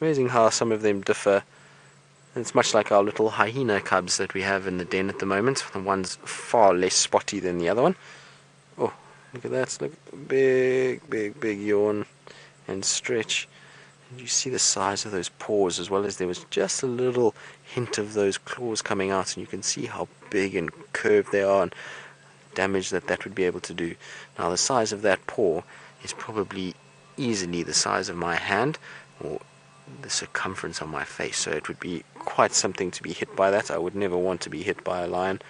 amazing how some of them differ. It's much like our little hyena cubs that we have in the den at the moment. The one's far less spotty than the other one. Oh, look at that. Look, big yawn and stretch. And you see the size of those paws, as well as there was just a little hint of those claws coming out, and you can see how big and curved they are and damage that would be able to do. Now the size of that paw is probably easily the size of my hand or the circumference of my face, so it would be quite something to be hit by that. I would never want to be hit by a lion.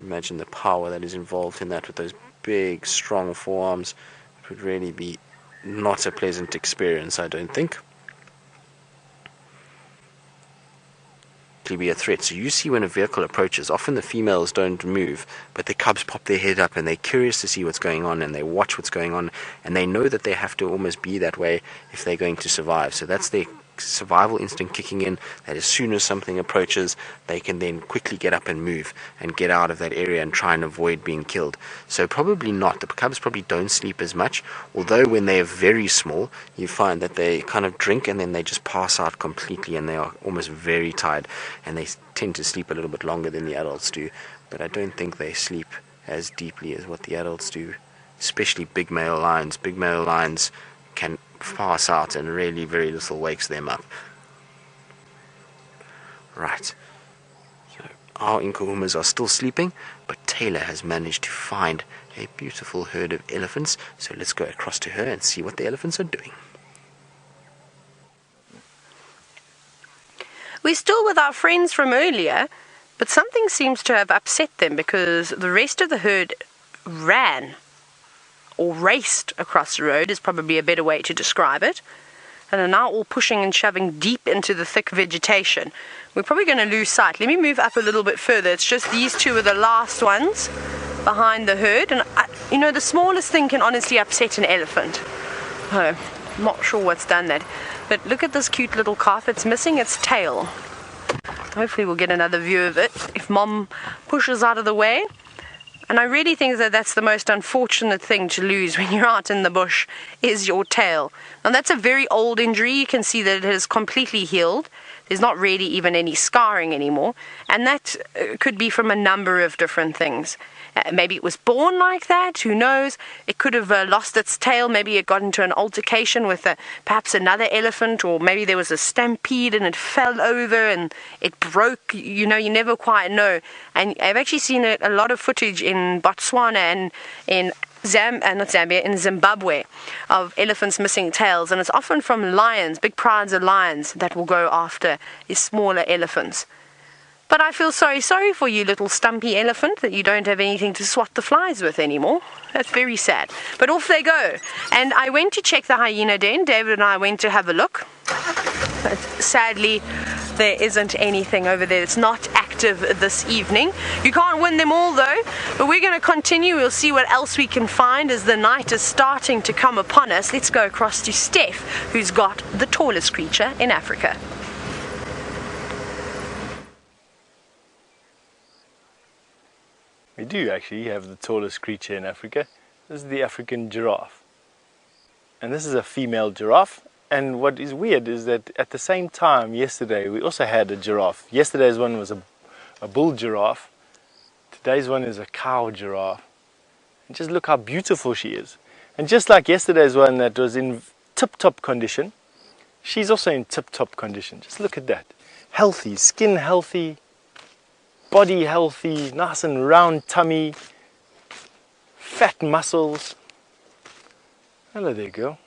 Imagine the power that is involved in that with those big strong forearms. It would really be not a pleasant experience, I don't think. Be a threat. So you see when a vehicle approaches, often the females don't move, but the cubs pop their head up and they're curious to see what's going on, and they watch what's going on, and they know that they have to almost be that way if they're going to survive. So that's their survival instinct kicking in, that as soon as something approaches, they can then quickly get up and move and get out of that area and try and avoid being killed. So probably not. The cubs probably don't sleep as much, although when they are very small, you find that they kind of drink and then they just pass out completely and they are almost very tired, and they tend to sleep a little bit longer than the adults do. But I don't think they sleep as deeply as what the adults do, especially big male lions. Big male lions can pass out and really very little wakes them up. Right, so our Nkuhumas are still sleeping, but Taylor has managed to find a beautiful herd of elephants, so let's go across to her and see what the elephants are doing. We're still with our friends from earlier, but something seems to have upset them, because the rest of the herd ran, or raced across the road is probably a better way to describe it, and are now all pushing and shoving deep into the thick vegetation. We're probably going to lose sight. Let me move up a little bit further. It's just these two are the last ones behind the herd, and you know, the smallest thing can honestly upset an elephant. I'm not sure what's done that, but look at this cute little calf. It's missing its tail. Hopefully we'll get another view of it if Mom pushes out of the way. And I really think that that's the most unfortunate thing to lose when you're out in the bush, is your tail. Now that's a very old injury. You can see that it has completely healed. There's not really even any scarring anymore. And that could be from a number of different things. Maybe it was born like that, who knows? It could have lost its tail. Maybe it got into an altercation with perhaps another elephant, or maybe there was a stampede and it fell over and it broke. You know, you never quite know. And I've actually seen a lot of footage in Botswana and in in Zimbabwe, of elephants missing tails, and it's often from lions, big prides of lions, that will go after these smaller elephants. But I feel sorry for you, little stumpy elephant, that you don't have anything to swat the flies with anymore. That's very sad. But off they go. And I went to check the hyena den. David and I went to have a look. But sadly, there isn't anything over there. It's not active this evening. You can't win them all though. But we're going to continue. We'll see what else we can find as the night is starting to come upon us. Let's go across to Steph, who's got the tallest creature in Africa. We do actually have the tallest creature in Africa. This is the African giraffe. And this is a female giraffe. And what is weird is that at the same time yesterday we also had a giraffe. Yesterday's one was a bull giraffe. Today's one is a cow giraffe. And just look how beautiful she is. And just like yesterday's one that was in tip-top condition, she's also in tip-top condition. Just look at that. Healthy, skin healthy, body healthy, nice and round tummy, fat muscles. Hello there, girl.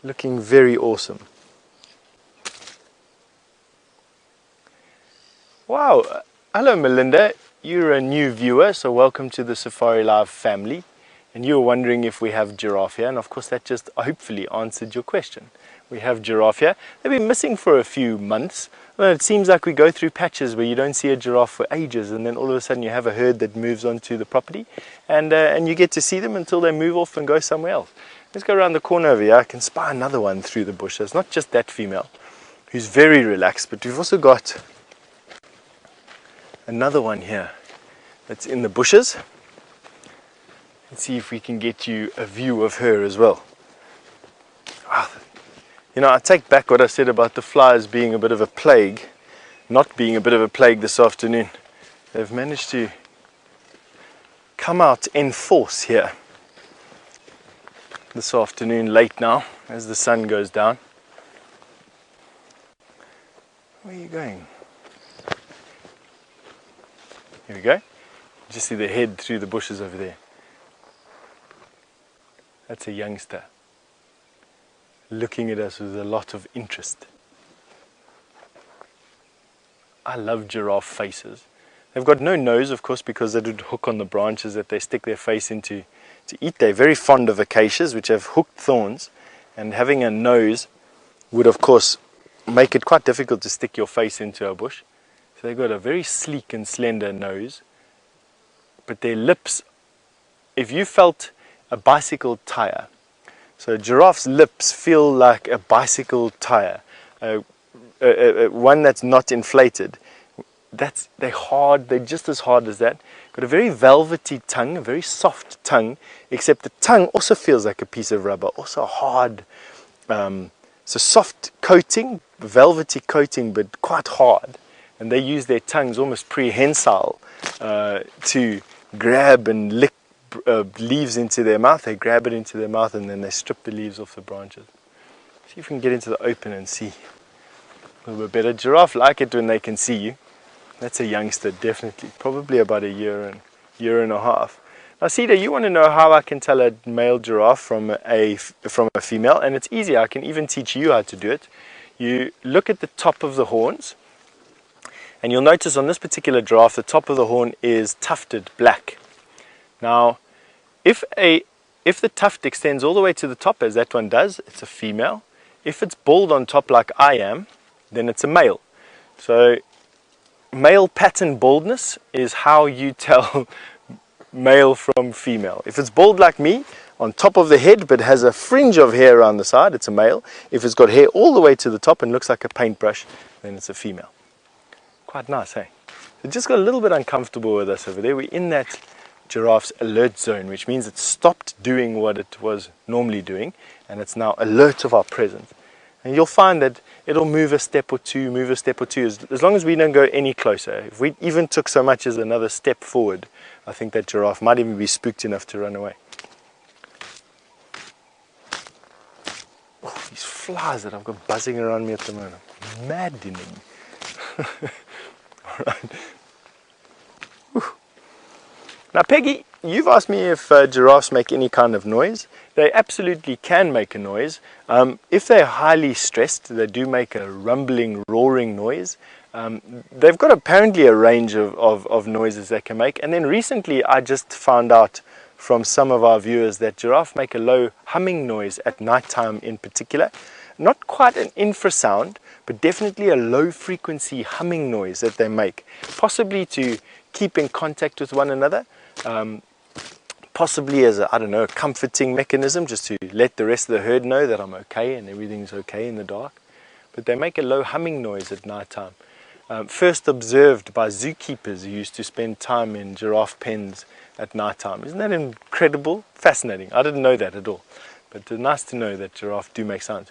Looking very awesome. Wow. Hello, Melinda. You're a new viewer, so welcome to the Safari Live family. And you were wondering if we have giraffe here, and of course that just hopefully answered your question. We have giraffe here. They've been missing for a few months. Well, it seems like we go through patches where you don't see a giraffe for ages, and then all of a sudden you have a herd that moves onto the property, and you get to see them until they move off and go somewhere else. Let's go around the corner over here. I can spy another one through the bush. It's not just that female who's very relaxed, but we've also got another one here that's in the bushes. Let's see if we can get you a view of her as well. Wow, You know, I take back what I said about the flies being a bit of a plague, not being a bit of a plague this afternoon. They've managed to come out in force here this afternoon, late now, as the sun goes down. Where are you going? Here we go. Just see the head through the bushes over there. That's a youngster, looking at us with a lot of interest. I love giraffe faces. They've got no nose, of course, because they would hook on the branches that they stick their face into to eat. They're very fond of acacias, which have hooked thorns, and having a nose would, of course, make it quite difficult to stick your face into a bush. So they've got a very sleek and slender nose, but their lips, if you felt a bicycle tire, so a giraffe's lips feel like a bicycle tire, one that's not inflated. They're hard, they're just as hard as that. Got a very velvety tongue, a very soft tongue, except the tongue also feels like a piece of rubber, also hard. So soft coating, velvety coating, but quite hard. And they use their tongues almost prehensile to grab and lick leaves into their mouth. They grab it into their mouth and then they strip the leaves off the branches. See if we can get into the open and see a little bit better. Giraffe like it when they can see you. That's a youngster, definitely. Probably about a year and a half. Now, Cheetah, you want to know how I can tell a male giraffe from a female, and it's easy. I can even teach you how to do it. You look at the top of the horns, and you'll notice on this particular giraffe, the top of the horn is tufted black. Now, if the tuft extends all the way to the top, as that one does, it's a female. If it's bald on top like I am, then it's a male. So male pattern baldness is how you tell male from female. If it's bald like me, on top of the head, but has a fringe of hair around the side, it's a male. If it's got hair all the way to the top and looks like a paintbrush, then it's a female. Quite nice, hey? It just got a little bit uncomfortable with us over there. We're in that giraffe's alert zone, which means it stopped doing what it was normally doing, and it's now alert of our presence. And you'll find that it'll move a step or two, as long as we don't go any closer. If we even took so much as another step forward, I think that giraffe might even be spooked enough to run away. Oh, these flies that I've got buzzing around me at the moment. Maddening. All right. Whew. Now, Peggy, you've asked me if giraffes make any kind of noise. They absolutely can make a noise. If they're highly stressed, they do make a rumbling, roaring noise. They've got apparently a range of noises they can make. And then recently I just found out from some of our viewers that giraffes make a low humming noise at nighttime in particular. Not quite an infrasound, but definitely a low frequency humming noise that they make. Possibly to keep in contact with one another. Possibly as a, I don't know, a comforting mechanism, just to let the rest of the herd know that I'm okay and everything's okay in the dark. But they make a low humming noise at night time. First observed by zookeepers who used to spend time in giraffe pens at night time. Isn't that incredible? Fascinating. I didn't know that at all. But it's nice to know that giraffe do make sounds.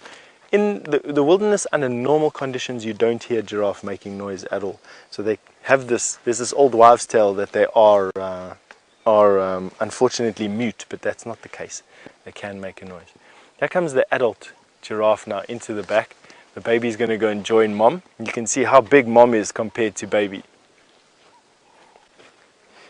In the wilderness, under normal conditions, you don't hear giraffe making noise at all. So they have this, there's this old wives' tale that they are unfortunately mute, but that's not the case. They can make a noise. Here comes the adult giraffe now into the back. The baby's going to go and join mom. You can see how big mom is compared to baby.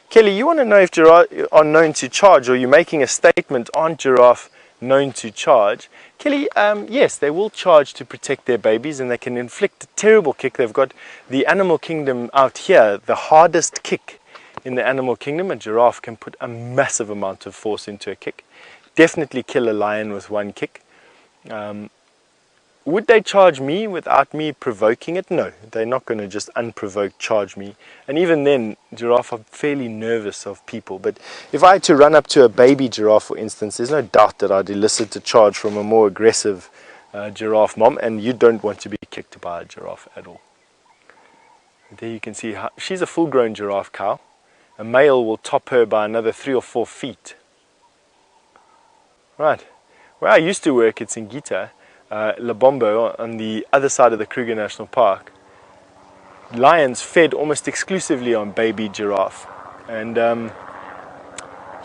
Kelly, you want to know if giraffe are known to charge, or you're making a statement on giraffe known to charge. Kelly, yes, they will charge to protect their babies, and they can inflict a terrible kick. They've got the animal kingdom out here, the hardest kick in the animal kingdom. A giraffe can put a massive amount of force into a kick. Definitely kill a lion with one kick. Would they charge me without me provoking it? No, they're not going to just unprovoked charge me. And even then, giraffe are fairly nervous of people. But if I had to run up to a baby giraffe, for instance, there's no doubt that I'd elicit a charge from a more aggressive giraffe mom. And you don't want to be kicked by a giraffe at all. There you can see how she's a full-grown giraffe cow. A male will top her by another 3 or 4 feet. Right. Where I used to work at Singita, Lubombo, on the other side of the Kruger National Park, lions fed almost exclusively on baby giraffe. And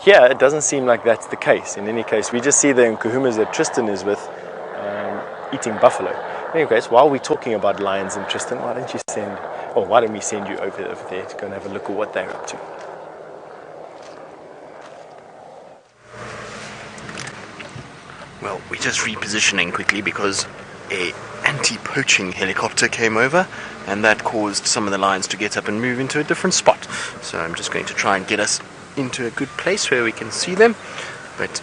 here it doesn't seem like that's the case. In any case, we just see the Nkuhumas that Tristan is with eating buffalo. Anyways, while we're talking about lions and Tristan, why don't we send you over there to go and have a look at what they're up to. Well, we're just repositioning quickly because a anti-poaching helicopter came over, and that caused some of the lions to get up and move into a different spot. So I'm just going to try and get us into a good place where we can see them. But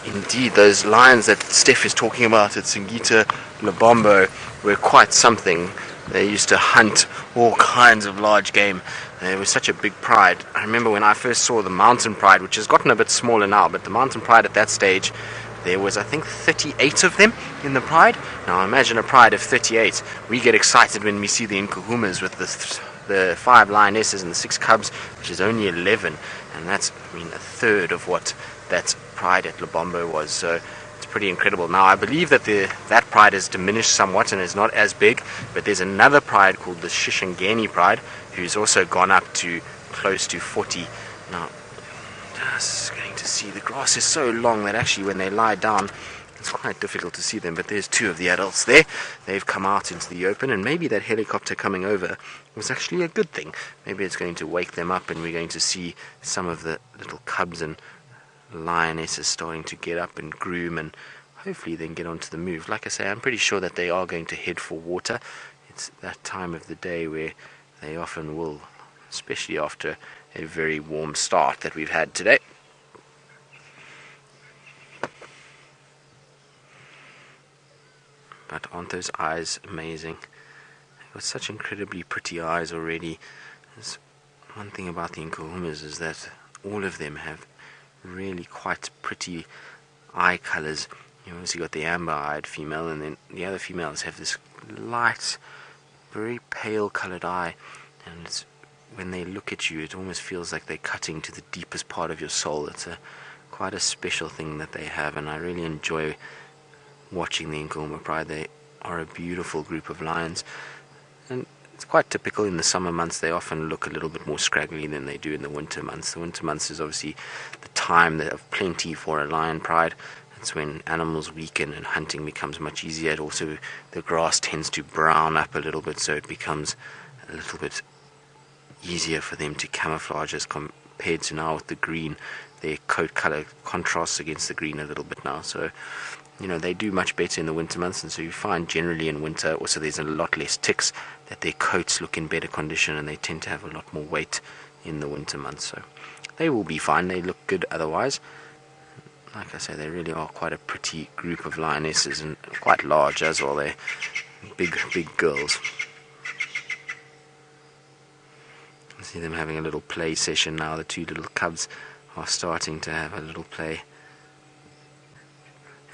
indeed, those lions that Steph is talking about at Singita Lubombo were quite something. They used to hunt all kinds of large game. They were such a big pride. I remember when I first saw the Mountain Pride, which has gotten a bit smaller now, but the Mountain Pride at that stage, there was, I think, 38 of them in the pride. Now imagine a pride of 38. We get excited when we see the Nkuhumas with the 5 lionesses and the 6 cubs, which is only 11. And that's, a third of what that pride at Lubombo was. So it's pretty incredible. Now I believe that that pride has diminished somewhat and is not as big, but there's another pride called the Shishangani Pride, who's also gone up to close to 40. Now, just getting to see, the grass is so long that actually when they lie down, it's quite difficult to see them. But there's 2 of the adults there. They've come out into the open, and maybe that helicopter coming over was actually a good thing. Maybe it's going to wake them up, and we're going to see some of the little cubs and lionesses starting to get up and groom, and hopefully then get onto the move. Like I say, I'm pretty sure that they are going to head for water. It's that time of the day where they often will, especially after a very warm start that we've had today. But aren't those eyes amazing? They've got such incredibly pretty eyes already. There's one thing about the Nkuhumas is that all of them have really quite pretty eye colors. You obviously got the amber-eyed female, and then the other females have this light, very pale colored eye, and when they look at you, it almost feels like they're cutting to the deepest part of your soul. It's quite a special thing that they have, and I really enjoy watching the Nkuhuma Pride. They are a beautiful group of lions, and it's quite typical in the summer months. They often look a little bit more scraggly than they do in the winter months. The winter months is obviously the time of plenty for a lion pride. It's when animals weaken and hunting becomes much easier. And also the grass tends to brown up a little bit, so it becomes a little bit easier for them to camouflage as compared to now with the green. Their coat color contrasts against the green a little bit now, so they do much better in the winter months. And so you find generally in winter also there's a lot less ticks, that their coats look in better condition, and they tend to have a lot more weight in the winter months. So they will be fine. They look good otherwise. Like I say, they really are quite a pretty group of lionesses, and quite large as well. They're big girls. I see them having a little play session now. The 2 little cubs are starting to have a little play.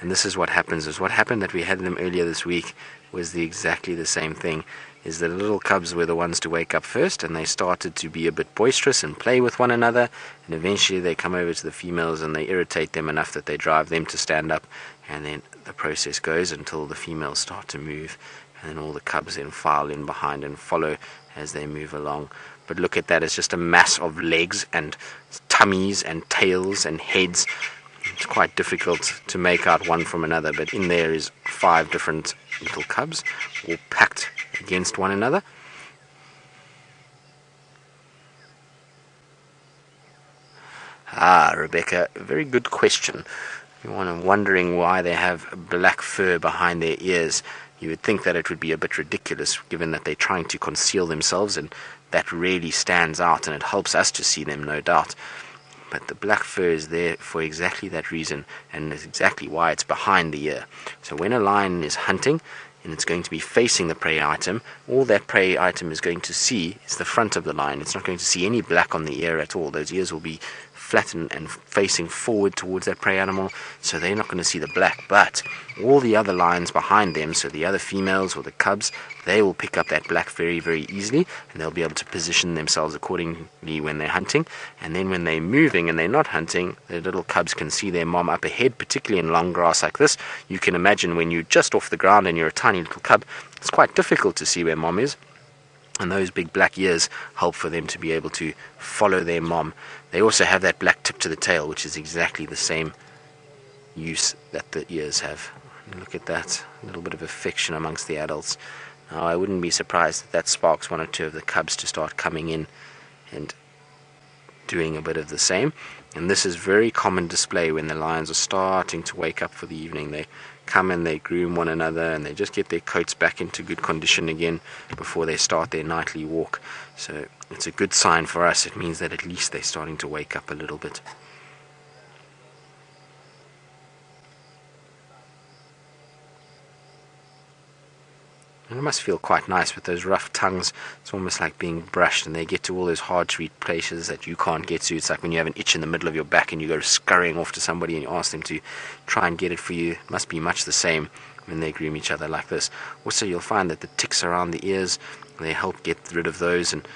And this is what happens. What happened that we had them earlier this week was exactly the same thing. Is the little cubs were the ones to wake up first, and they started to be a bit boisterous and play with one another, and eventually they come over to the females and they irritate them enough that they drive them to stand up, and then the process goes until the females start to move, and then all the cubs then file in behind and follow as they move along. But look at that, it's just a mass of legs and tummies and tails and heads. It's quite difficult to make out one from another, but in there is 5 different little cubs all packed against one another. Rebecca, a very good question. You're wondering why they have black fur behind their ears. You would think that it would be a bit ridiculous given that they're trying to conceal themselves, and that really stands out and it helps us to see them, no doubt. But the black fur is there for exactly that reason, and that's exactly why it's behind the ear. So when a lion is hunting and it's going to be facing the prey item, all that prey item is going to see is the front of the lion. It's not going to see any black on the ear at all. Those ears will be flat and facing forward towards that prey animal, so they're not going to see the black. But all the other lions behind them, so the other females or the cubs, they will pick up that black very, very easily, and they'll be able to position themselves accordingly when they're hunting. And then when they're moving and they're not hunting, the little cubs can see their mom up ahead, particularly in long grass like this. You can imagine when you're just off the ground and you're a tiny little cub, it's quite difficult to see where mom is. And those big black ears help for them to be able to follow their mom. They also have that black tip to the tail, which is exactly the same use that the ears have. Look at that, a little bit of affection amongst the adults. Now, I wouldn't be surprised if that sparks one or two of the cubs to start coming in and doing a bit of the same. And this is very common display when the lions are starting to wake up for the evening. They come and they groom one another, and they just get their coats back into good condition again before they start their nightly walk. So it's a good sign for us. It means that at least they're starting to wake up a little bit. And it must feel quite nice with those rough tongues. It's almost like being brushed, and they get to all those hard to reach places that you can't get to. It's like when you have an itch in the middle of your back and you go scurrying off to somebody and you ask them to try and get it for you. It must be much the same when they groom each other like this. Also, you'll find that the ticks around the ears, they help get rid of those and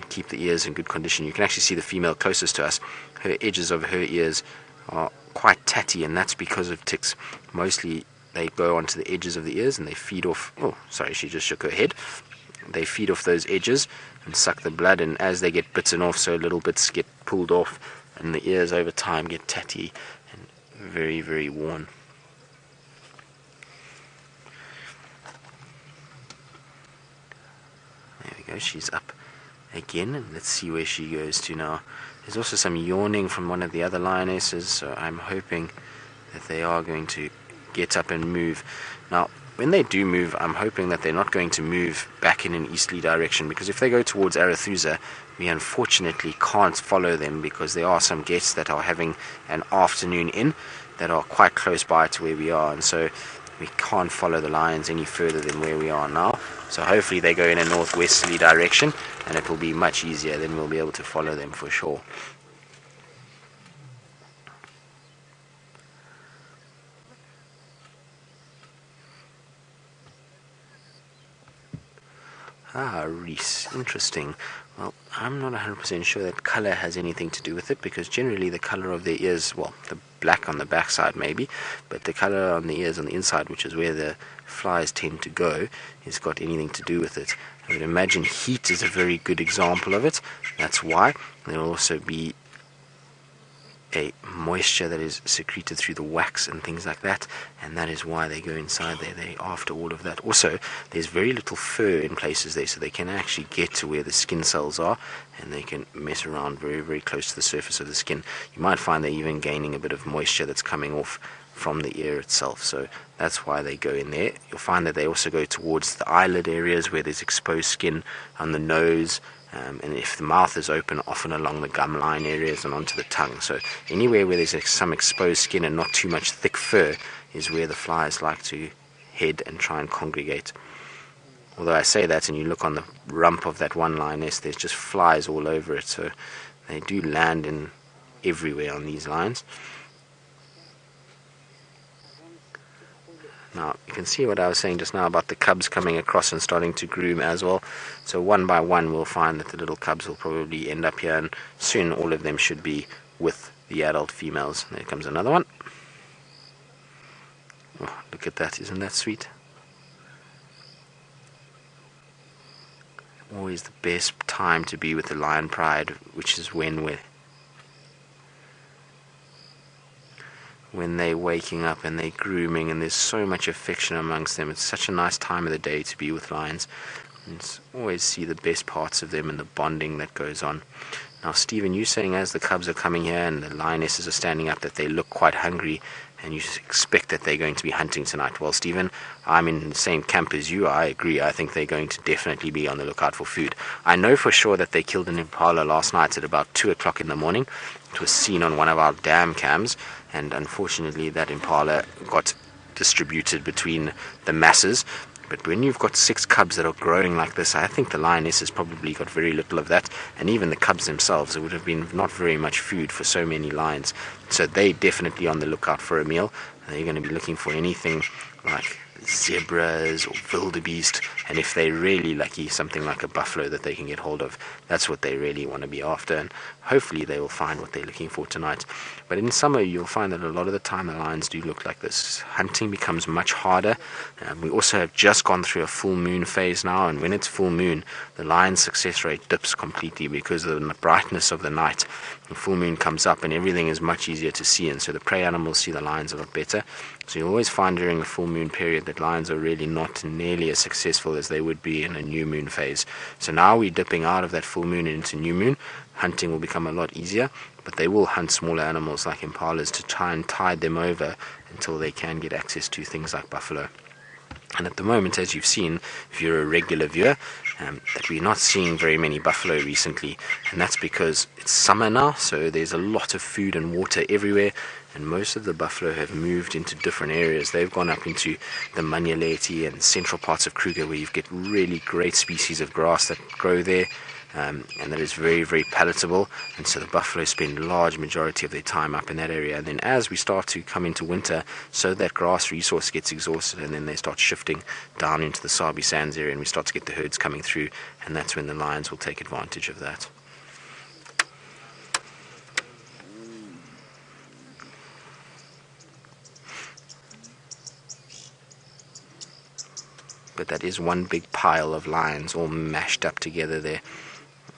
keep the ears in good condition. You can actually see the female closest to us. Her edges of her ears are quite tatty, and that's because of ticks. Mostly they go onto the edges of the ears and they feed off. Oh, sorry, she just shook her head. They feed off those edges and suck the blood, and as they get bitten off, so little bits get pulled off, and the ears over time get tatty and very, very worn. There we go, she's up again, and let's see where she goes to now. There's also some yawning from one of the other lionesses, so I'm hoping that they are going to get up and move. Now, when they do move, I'm hoping that they're not going to move back in an easterly direction, because if they go towards Arathusa, we unfortunately can't follow them, because there are some guests that are having an afternoon in that are quite close by to where we are, and so we can't follow the lions any further than where we are now. So hopefully they go in a northwesterly direction, and it will be much easier. Then we'll be able to follow them for sure. Ah, Reese. Interesting. Well, I'm not 100% sure that color has anything to do with it, because generally the color of their ears, well, the black on the backside maybe, but the color on the ears on the inside, which is where the flies tend to go, has got anything to do with it. I would imagine heat is a very good example of it. That's why. There will also be a moisture that is secreted through the wax and things like that, and that is why they go inside there. They after all of that. Also, there's very little fur in places there, so they can actually get to where the skin cells are, and they can mess around very, very close to the surface of the skin. You might find they're even gaining a bit of moisture that's coming off from the ear itself, so that's why they go in there. You'll find that they also go towards the eyelid areas where there's exposed skin, on the nose, and if the mouth is open, often along the gum line areas and onto the tongue. So anywhere where there's some exposed skin and not too much thick fur is where the flies like to head and try and congregate. Although I say that, and you look on the rump of that one lioness, there's just flies all over it, so they do land in everywhere on these lines. Now, you can see what I was saying just now about the cubs coming across and starting to groom as well. So one by one we'll find that the little cubs will probably end up here, and soon all of them should be with the adult females. There comes another one. Oh, look at that, isn't that sweet? Always the best time to be with the lion pride, which is when they're waking up and they're grooming, and there's so much affection amongst them. It's such a nice time of the day to be with lions. And always see the best parts of them and the bonding that goes on. Now, Stephen, you saying as the cubs are coming here and the lionesses are standing up that they look quite hungry, and you expect that they're going to be hunting tonight. Well, Stephen, I'm in the same camp as you. I agree. I think they're going to definitely be on the lookout for food. I know for sure that they killed an impala last night at about 2 o'clock in the morning. It was seen on one of our dam cams, and unfortunately that impala got distributed between the masses. But when you've got 6 cubs that are growing like this, I think the lioness has probably got very little of that, and even the cubs themselves, it would have been not very much food for so many lions. So they're definitely on the lookout for a meal. They're going to be looking for anything like zebras or wildebeest, and if they're really lucky, something like a buffalo that they can get hold of. That's what they really want to be after, and hopefully they will find what they're looking for tonight. But in summer, you'll find that a lot of the time the lions do look like this. Hunting becomes much harder. We also have just gone through a full moon phase now, and when it's full moon, the lion's success rate dips completely because of the brightness of the night. The full moon comes up and everything is much easier to see, and so the prey animals see the lions a lot better. So you always find during the full moon period that lions are really not nearly as successful as they would be in a new moon phase. So now we're dipping out of that full moon into new moon. Hunting will become a lot easier, but they will hunt smaller animals like impalas to try and tide them over until they can get access to things like buffalo. And at the moment, as you've seen, if you're a regular viewer, that we're not seeing very many buffalo recently, and that's because it's summer now, so there's a lot of food and water everywhere, and most of the buffalo have moved into different areas. They've gone up into the Manyeleti and central parts of Kruger, where you get really great species of grass that grow there, and that is very, very palatable, and so the buffalo spend a large majority of their time up in that area. And then as we start to come into winter, so that grass resource gets exhausted, and then they start shifting down into the Sabi Sands area, and we start to get the herds coming through, and that's when the lions will take advantage of that. But that is one big pile of lions all mashed up together there.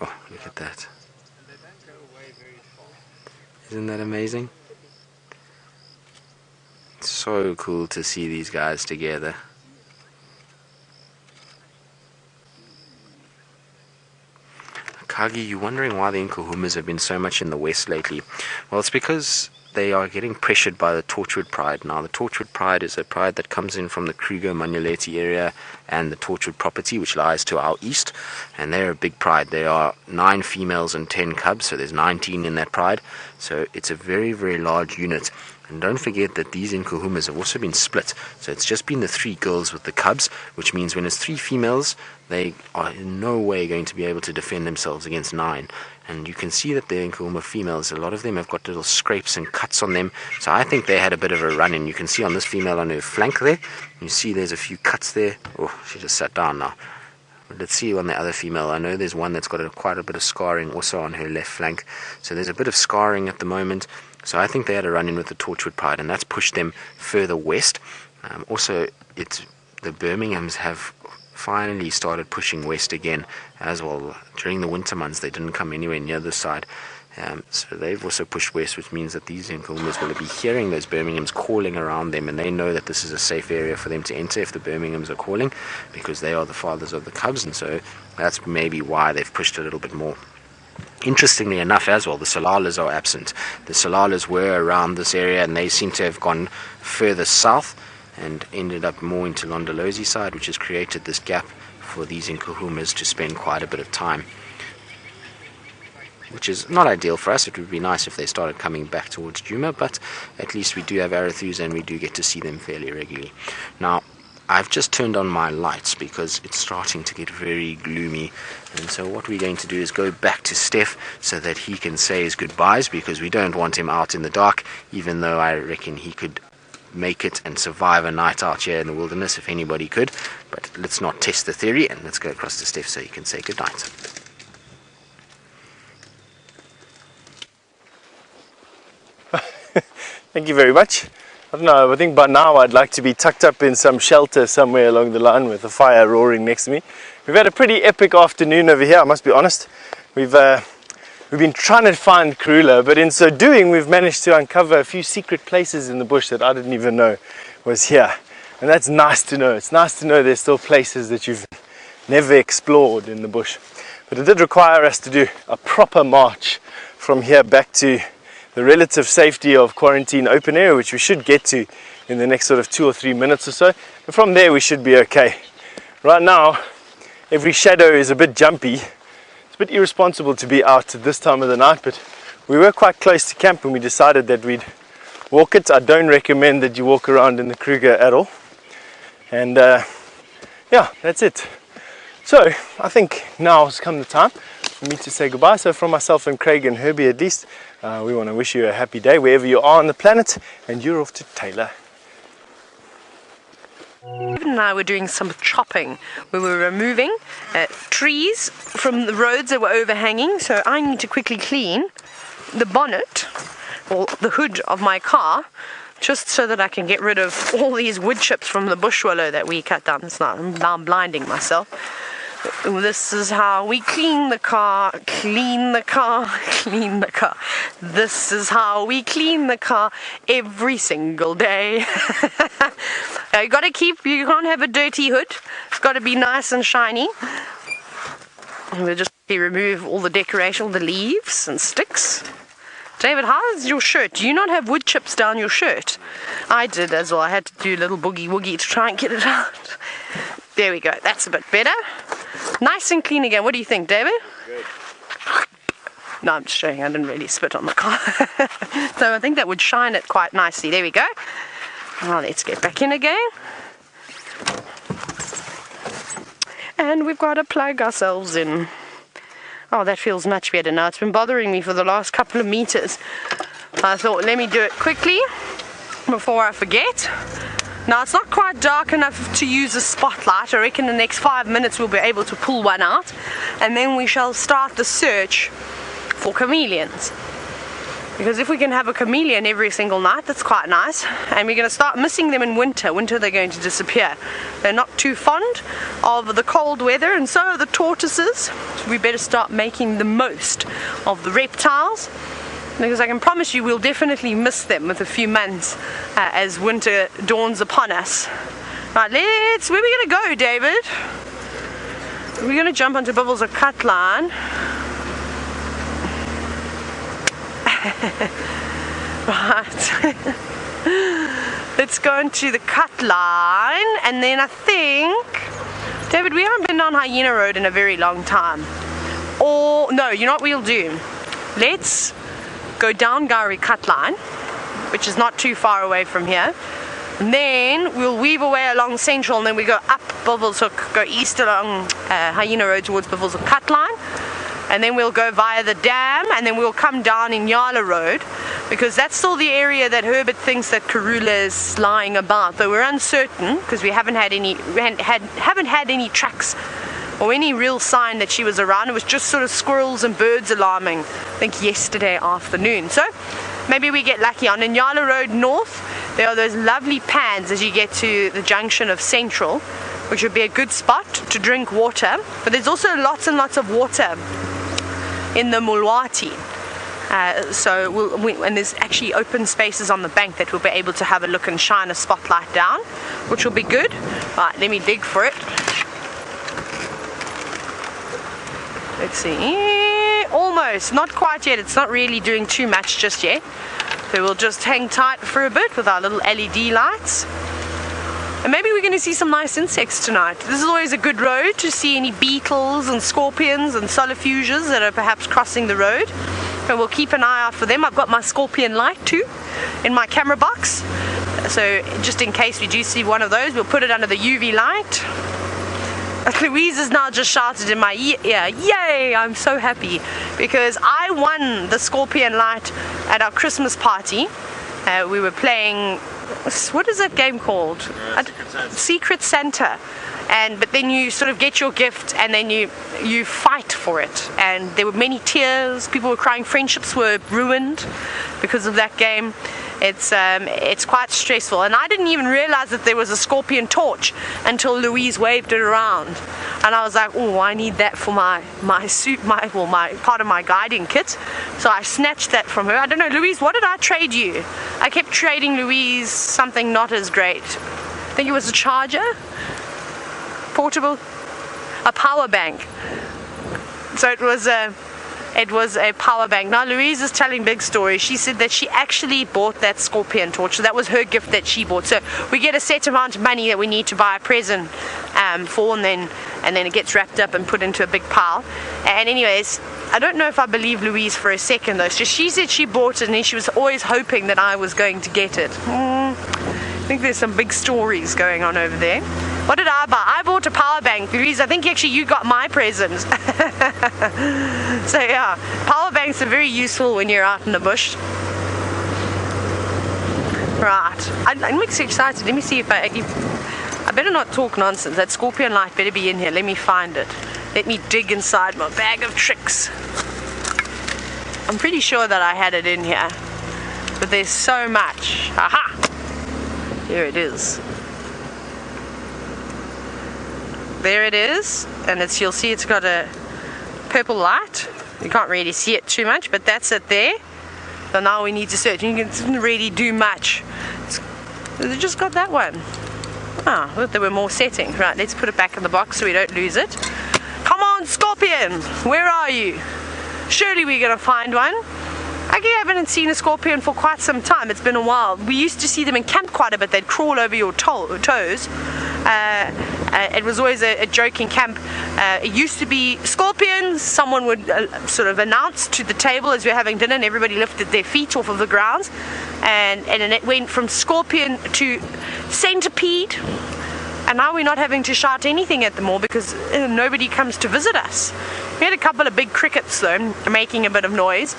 Oh, look at that. Isn't that amazing? It's so cool to see these guys together. Kagi, you're wondering why the Nkuhumas have been so much in the west lately. Well, it's because they are getting pressured by the Torchwood Pride. Now, the Torchwood Pride is a pride that comes in from the Kruger Manyeleti area and the Torchwood property, which lies to our east, and they're a big pride. There are 9 females and 10 cubs, so there's 19 in that pride. So it's a very, very large unit. And don't forget that these Nkuhumas have also been split. So it's just been the 3 girls with the cubs, which means when it's 3 females, they are in no way going to be able to defend themselves against 9. And you can see that the Nkuhuma females, a lot of them have got little scrapes and cuts on them. So I think they had a bit of a run-in. You can see on this female on her flank there, you see there's a few cuts there. Oh, she just sat down now. But let's see on the other female. I know there's one that's got quite a bit of scarring also on her left flank. So there's a bit of scarring at the moment. So I think they had a run-in with the Torchwood Pride, and that's pushed them further west. Also, the Birminghams have finally started pushing west again as well. During the winter months, they didn't come anywhere near this side. So they've also pushed west, which means that these Nkuhumas will be hearing those Birminghams calling around them, and they know that this is a safe area for them to enter if the Birminghams are calling, because they are the fathers of the cubs, and so that's maybe why they've pushed a little bit more. Interestingly enough as well, the Salalas are absent. The Salalas were around this area, and they seem to have gone further south and ended up more into Londolozi side, which has created this gap for these Nkuhumas to spend quite a bit of time, which is not ideal for us. It would be nice if they started coming back towards Djuma, but at least we do have Arathusa and we do get to see them fairly regularly. Now, I've just turned on my lights because it's starting to get very gloomy, and so what we're going to do is go back to Steph so that he can say his goodbyes, because we don't want him out in the dark, even though I reckon he could make it and survive a night out here in the wilderness if anybody could. But let's not test the theory, and let's go across to Steph so he can say goodnight. Thank you very much. I don't know, I think by now I'd like to be tucked up in some shelter somewhere along the line with a fire roaring next to me. We've had a pretty epic afternoon over here, I must be honest. We've been trying to find Karula, but in so doing we've managed to uncover a few secret places in the bush that I didn't even know was here. And that's nice to know. It's nice to know there's still places that you've never explored in the bush. But it did require us to do a proper march from here back to the relative safety of quarantine open area, which we should get to in the next sort of 2 or 3 minutes or so. And from there we should be okay. Right now, every shadow is a bit jumpy. It's a bit irresponsible to be out at this time of the night, but we were quite close to camp and we decided that we'd walk it. I don't recommend that you walk around in the Kruger at all. And yeah, that's it. So I think now has come the time for me to say goodbye. So from myself and Craig and Herbie at least, we want to wish you a happy day wherever you are on the planet, and you're off to Taylor. David and I were doing some chopping. We were removing trees from the roads that were overhanging, so I need to quickly clean the bonnet or the hood of my car, just so that I can get rid of all these wood chips from the bush willow that we cut down. It's not, I'm blinding myself. This is how we clean the car, clean the car, clean the car. This is how we clean the car every single day. You can't have a dirty hood. It's got to be nice and shiny. And we'll just remove all the decoration, all the leaves and sticks. David, how is your shirt? Do you not have wood chips down your shirt? I did as well. I had to do a little boogie woogie to try and get it out. There we go. That's a bit better. Nice and clean again. What do you think, David? Good. No, I'm just showing. I didn't really spit on the car. So I think that would shine it quite nicely. There we go. Now let's get back in again. And we've got to plug ourselves in. Oh, that feels much better now. It's been bothering me for the last couple of meters. I thought, let me do it quickly before I forget. Now, it's not quite dark enough to use a spotlight. I reckon in the next 5 minutes we'll be able to pull one out. And then we shall start the search for chameleons. Because if we can have a chameleon every single night, that's quite nice. And we're going to start missing them in winter. Winter, they're going to disappear. They're not too fond of the cold weather, and so are the tortoises. So we better start making the most of the reptiles, because I can promise you we'll definitely miss them with a few months as winter dawns upon us. Right, where are we going to go, David? We're going to jump onto Bubbles or cut line. Right. Let's go into the cut line, and then I think, David, we haven't been down Hyena Road in a very long time. Or, no, you know what we'll do? Let's go down Gowrie Cut Line, which is not too far away from here. And then we'll weave away along Central, and then we go up Bubbles Hook, go east along Hyena Road towards Bubbles Hook Cut Line. And then we'll go via the dam, and then we'll come down in Yala Road, because that's still the area that Herbert thinks that Karula is lying about. Though we're uncertain, because we haven't had any tracks or any real sign that she was around. It was just sort of squirrels and birds alarming, I think, yesterday afternoon. So maybe we get lucky. On Inyala Road North, there are those lovely pans as you get to the junction of Central, which would be a good spot to drink water. But there's also lots and lots of water in the Mulwati. And there's actually open spaces on the bank that we'll be able to have a look and shine a spotlight down, which will be good. Right, let me dig for it. Let's see. Almost, not quite yet. It's not really doing too much just yet. So we'll just hang tight for a bit with our little LED lights. And maybe we're going to see some nice insects tonight. This is always a good road to see any beetles and scorpions and solifuges that are perhaps crossing the road. And we'll keep an eye out for them. I've got my scorpion light too in my camera box. So just in case we do see one of those, we'll put it under the UV light. Louise has now just shouted in my ear, yay, I'm so happy, because I won the scorpion light at our Christmas party. We were playing, what is that game called? Secret Santa. But then you sort of get your gift, and then you fight for it. And there were many tears, people were crying, friendships were ruined because of that game. It's quite stressful, and I didn't even realize that there was a scorpion torch until Louise waved it around, and I was like, oh, I need that for my suit, my part of my guiding kit. So I snatched that from her. I don't know, Louise, what did I trade you? I kept trading Louise something not as great. I think it was a charger, portable, a power bank. So it was a power bank. Now Louise is telling big stories. She said that she actually bought that scorpion torch. So that was her gift that she bought. So we get a set amount of money that we need to buy a present for, and then it gets wrapped up and put into a big pile. And anyways, I don't know if I believe Louise for a second though. So she said she bought it, and then she was always hoping that I was going to get it. I think there's some big stories going on over there. What did I buy? I bought a power bank. Louise, I think actually you got my present. So yeah, power banks are very useful when you're out in the bush. Right, I'm excited. Let me see if I better not talk nonsense. That scorpion light better be in here. Let me find it. Let me dig inside my bag of tricks. I'm pretty sure that I had it in here, but there's so much. Aha! Here it is. There it is, and you'll see it's got a purple light. You can't really see it too much, but that's it there. So now we need to search. You can really do much. They just got that one. Ah, I thought there were more settings. Right, let's put it back in the box so we don't lose it. Come on, scorpion! Where are you? Surely we're going to find one. I haven't seen a scorpion for quite some time. It's been a while. We used to see them in camp quite a bit. They'd crawl over your toes. It was always a joke in camp. It used to be scorpions. Someone would sort of announce to the table as we were having dinner, and everybody lifted their feet off of the ground. And it went from scorpion to centipede. And now we're not having to shout anything at them all because nobody comes to visit us. We had a couple of big crickets though, making a bit of noise,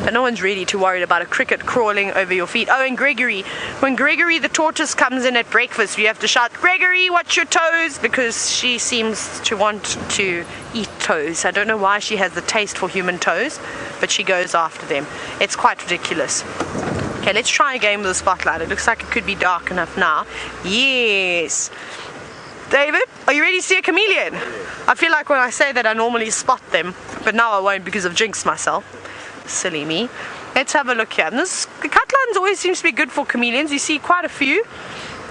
but no one's really too worried about a cricket crawling over your feet. Oh, and Gregory, when Gregory the tortoise comes in at breakfast, you have to shout, "Gregory, watch your toes," because she seems to want to eat toes. I don't know why she has the taste for human toes, but she goes after them. It's quite ridiculous. Okay, let's try a game with the spotlight. It looks like it could be dark enough now. Yes. David, are you ready to see a chameleon? I feel like when I say that I normally spot them, but now I won't because I've jinxed myself. Silly me. Let's have a look here. And the cutlines always seems to be good for chameleons. You see quite a few.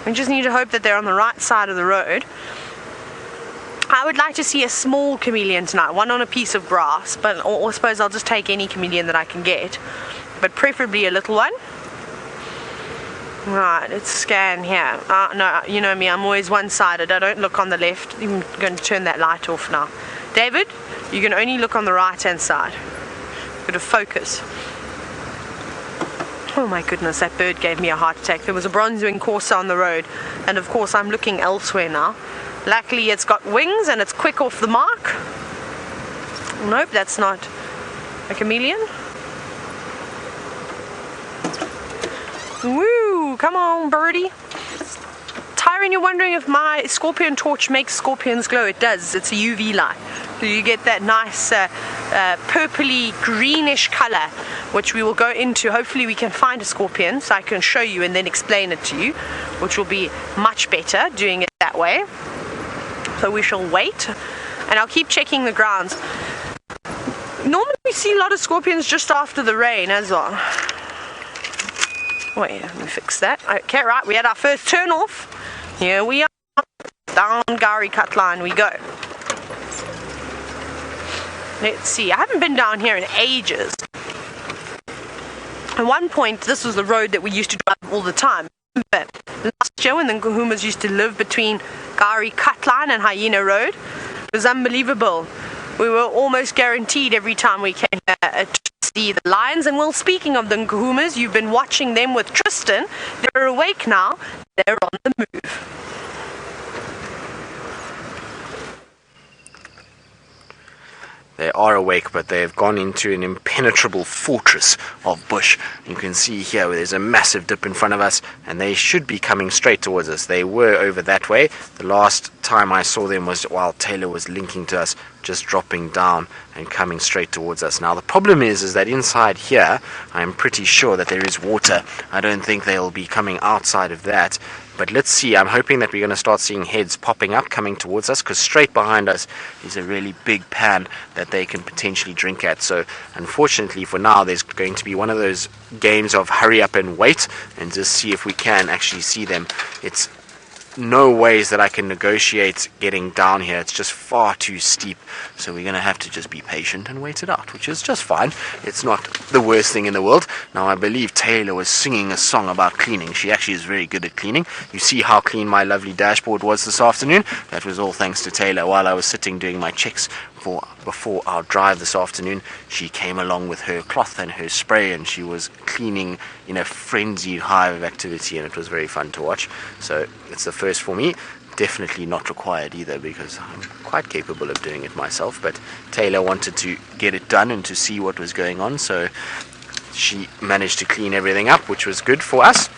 We just need to hope that they're on the right side of the road. I would like to see a small chameleon tonight, one on a piece of grass, but or I suppose I'll just take any chameleon that I can get, but preferably a little one. Right, let's scan here. No, you know me, I'm always one-sided. I don't look on the left. I'm going to turn that light off now. David, you can only look on the right-hand side. Got to focus. Oh my goodness, that bird gave me a heart attack. There was a bronze-wing corsair on the road, and of course I'm looking elsewhere now. Luckily it's got wings and it's quick off the mark. Nope, that's not a chameleon. Woo! Come on, birdie. Tyron, you're wondering if my scorpion torch makes scorpions glow. It does. It's a UV light. So you get that nice purpley greenish color, which we will go into. Hopefully we can find a scorpion so I can show you and then explain it to you, which will be much better doing it that way. So we shall wait, and I'll keep checking the grounds. Normally we see a lot of scorpions just after the rain as well. Wait, let me fix that. Okay, right, we had our first turn off. Here we are. Down Gari cut line we go. Let's see, I haven't been down here in ages. At one point, this was the road that we used to drive all the time. But last year when the Nkuhumas used to live between Gari cut line and Hyena Road, it was unbelievable. We were almost guaranteed every time we came to see the lions. And well, speaking of the Nkuhumas, you've been watching them with Tristan. They're awake now. They're on the move. They are awake, but they have gone into an impenetrable fortress of bush. You can see here where there's a massive dip in front of us, and they should be coming straight towards us. They were over that way. The last time I saw them was while Taylor was linking to us, just dropping down and coming straight towards us. Now the problem is that inside here, I'm pretty sure that there is water. I don't think they'll be coming outside of that. But let's see, I'm hoping that we're going to start seeing heads popping up, coming towards us, because straight behind us is a really big pan that they can potentially drink at. So unfortunately for now, there's going to be one of those games of hurry up and wait and just see if we can actually see them. It's no ways that I can negotiate getting down here. It's just far too steep, so we're going to have to just be patient and wait it out, which is just fine. It's not the worst thing in the world. Now I believe Taylor was singing a song about cleaning. She actually is very good at cleaning. You see how clean my lovely dashboard was this afternoon? That was all thanks to Taylor. While I was sitting doing my checks before our drive this afternoon, she came along with her cloth and her spray, and she was cleaning in a frenzied hive of activity, and it was very fun to watch. So it's the first for me. definitely not required either, because I'm quite capable of doing it myself, but Taylor wanted to get it done and to see what was going on, so she managed to clean everything up, which was good for us.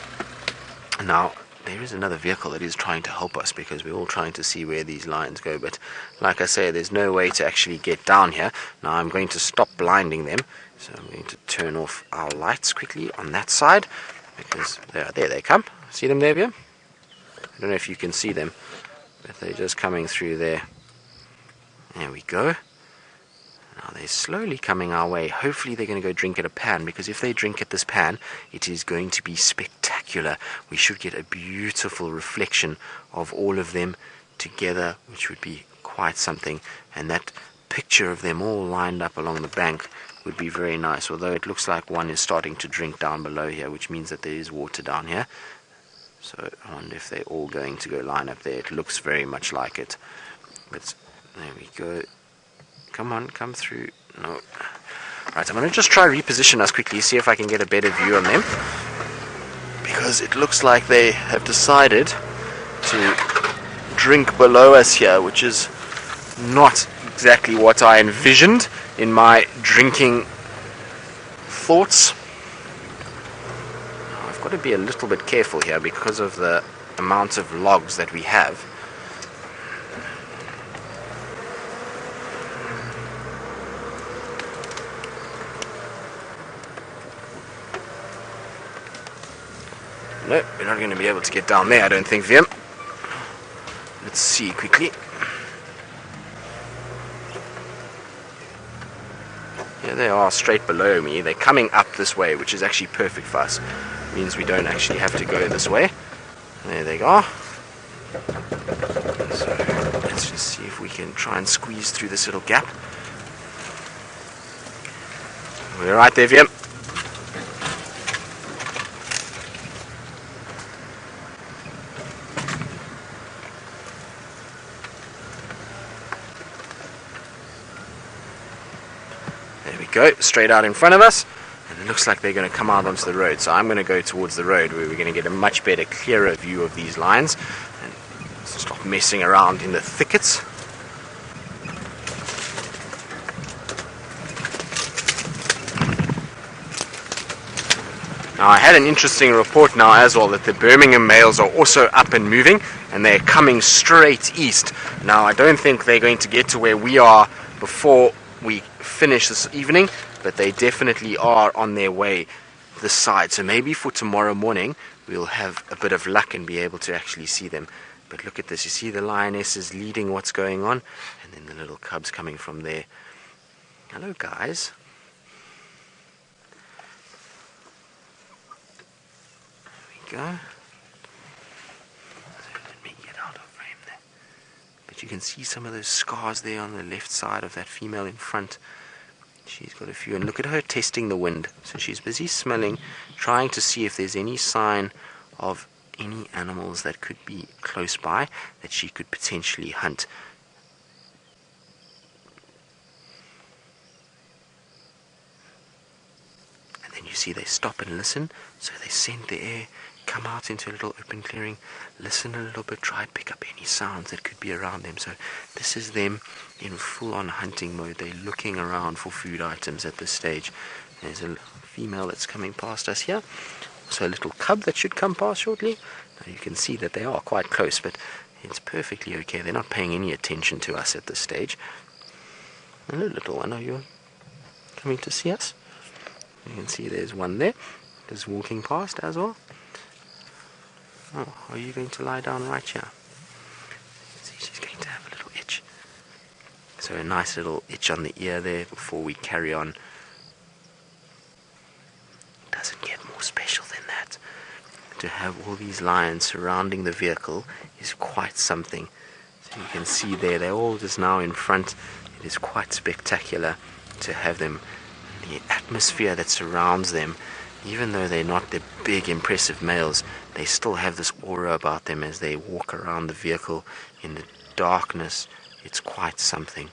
Now, there is another vehicle that is trying to help us, because we're all trying to see where these lions go, but like I say, there's no way to actually get down here. Now I'm going to stop blinding them, so I'm going to turn off our lights quickly on that side, because there they come. See them there, Via? I don't know if you can see them, but they're just coming through there. There we go. Now they're slowly coming our way. Hopefully they're going to go drink at a pan, because if they drink at this pan, it is going to be spectacular. We should get a beautiful reflection of all of them together, which would be quite something. And that picture of them all lined up along the bank would be very nice, although it looks like one is starting to drink down below here, which means that there is water down here. So I wonder if they're all going to go line up there. It looks very much like it. But there we go. Come on, come through. No. Right, I'm going to just try reposition us quickly, see if I can get a better view on them. Because it looks like they have decided to drink below us here, which is not exactly what I envisioned in my drinking thoughts. I've got to be a little bit careful here because of the amount of logs that we have. No, we're not going to be able to get down there, I don't think, Vim. Let's see quickly. Here they are, straight below me. They're coming up this way, which is actually perfect for us. It means we don't actually have to go this way. There they are. So let's just see if we can try and squeeze through this little gap. We're right there, Vim. Go straight out in front of us, and it looks like they're going to come out onto the road, so I'm going to go towards the road where we're going to get a much better, clearer view of these lions and stop messing around in the thickets. Now I had an interesting report now as well that the Birmingham males are also up and moving, and they're coming straight east. Now I don't think they're going to get to where we are before we finish this evening, but they definitely are on their way this side, so maybe for tomorrow morning we'll have a bit of luck and be able to actually see them. But look at this, you see the lionesses leading what's going on, and then the little cubs coming from there. Hello guys. There we go. Let me get out of frame there. But you can see some of those scars there on the left side of that female in front. She's got a few, and look at her testing the wind. So she's busy smelling, trying to see if there's any sign of any animals that could be close by that she could potentially hunt. And then you see they stop and listen, so they scent the air, come out into a little open clearing, listen a little bit, try and pick up any sounds that could be around them. So this is them in full-on hunting mode. They're looking around for food items at this stage. There's a female that's coming past us here. So a little cub that should come past shortly. Now you can see that they are quite close, but it's perfectly okay. They're not paying any attention to us at this stage. Hello, little one. Are you coming to see us? You can see there's one there, just walking past as well. Oh, are you going to lie down right here? See, she's going to have a little itch. So a nice little itch on the ear there before we carry on. Doesn't get more special than that. To have all these lions surrounding the vehicle is quite something. So you can see there, they're all just now in front. It is quite spectacular to have them. The atmosphere that surrounds them, even though they're not the big impressive males, they still have this aura about them as they walk around the vehicle in the darkness. It's quite something.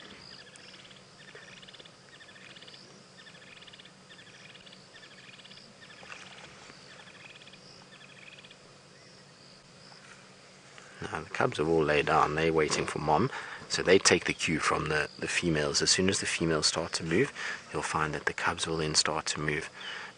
Now the cubs have all laid down. They're waiting for mom. So they take the cue from the females. As soon as the females start to move, you'll find that the cubs will then start to move.